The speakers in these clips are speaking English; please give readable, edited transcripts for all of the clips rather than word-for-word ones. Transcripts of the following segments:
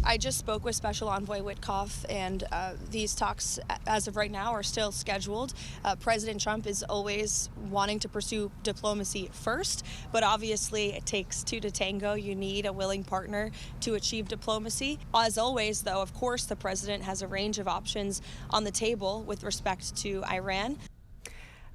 I just spoke with Special Envoy Witkoff, and these talks, as of right now, are still scheduled. President Trump is always wanting to pursue diplomacy first, but obviously it takes two to tango. You need a willing partner to achieve diplomacy. As always, though, of course, the president has a range of options on the table with respect to Iran.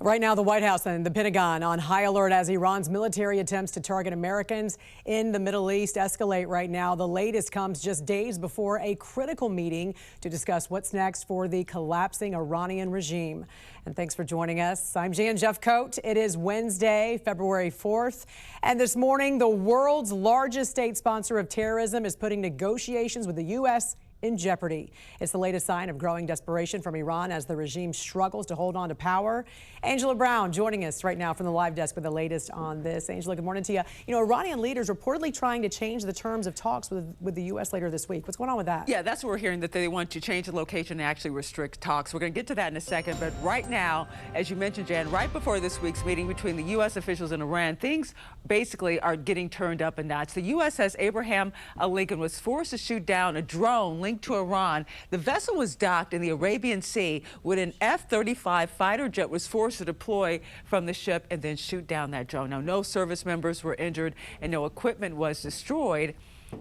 Right now, the White House and the Pentagon on high alert as Iran's military attempts to target Americans in the Middle East escalate right now. The latest comes just days before a critical meeting to discuss what's next for the collapsing Iranian regime. And thanks for joining us. I'm Jan Jeffcoat. It is Wednesday, February 4th. And this morning, the world's largest state sponsor of terrorism is putting negotiations with the U.S. in jeopardy. It's the latest sign of growing desperation from Iran as the regime struggles to hold on to power. Angelo Brown joining us right now from the live desk with the latest on this. Angelo, good morning to you. You know, Iranian leaders reportedly trying to change the terms of talks with the U.S. later this week. What's going on with that? Yeah, that's what we're hearing, that they want to change the location and actually restrict talks. We're going to get to that in a second. But right now, as you mentioned, Jan, right before this week's meeting between the U.S. officials and Iran, things basically are getting turned up a notch. The U.S. says Abraham Lincoln was forced to shoot down a drone linked to Iran. The vessel was docked in the Arabian Sea when an F-35 fighter jet was forced to deploy from the ship and then shoot down that drone. Now, no service members were injured and no equipment was destroyed.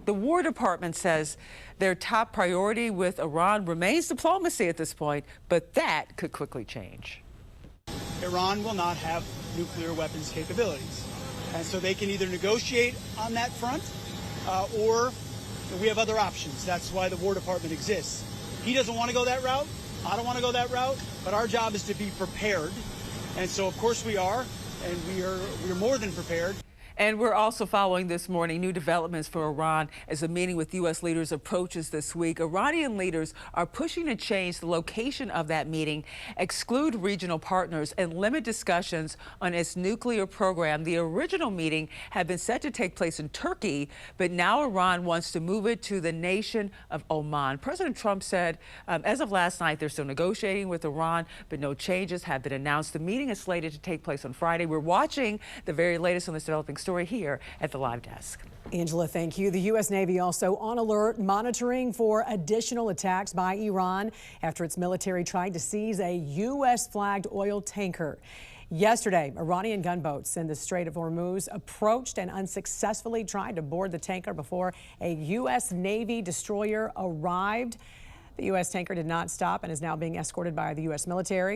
The War Department says their top priority with Iran remains diplomacy at this point, but that could quickly change. Iran will not have nuclear weapons capabilities, and so they can either negotiate on that front or we have other options. That's why the War Department exists. He doesn't want to go that route. I don't want to go that route. But our job is to be prepared. And so, of course, we are. And we're more than prepared. And we're also following this morning new developments for Iran as a meeting with U.S. leaders approaches this week. Iranian leaders are pushing to change the location of that meeting, exclude regional partners, and limit discussions on its nuclear program. The original meeting had been set to take place in Turkey, but now Iran wants to move it to the nation of Oman. President Trump said as of last night they're still negotiating with Iran, but no changes have been announced. The meeting is slated to take place on Friday. We're watching the very latest on this developing story here at the live desk. Angela, thank you. The U.S. Navy also on alert, monitoring for additional attacks by Iran after its military tried to seize a U.S.-flagged oil tanker. Yesterday, Iranian gunboats in the Strait of Hormuz approached and unsuccessfully tried to board the tanker before a U.S. Navy destroyer arrived. The U.S. tanker did not stop and is now being escorted by the U.S. military.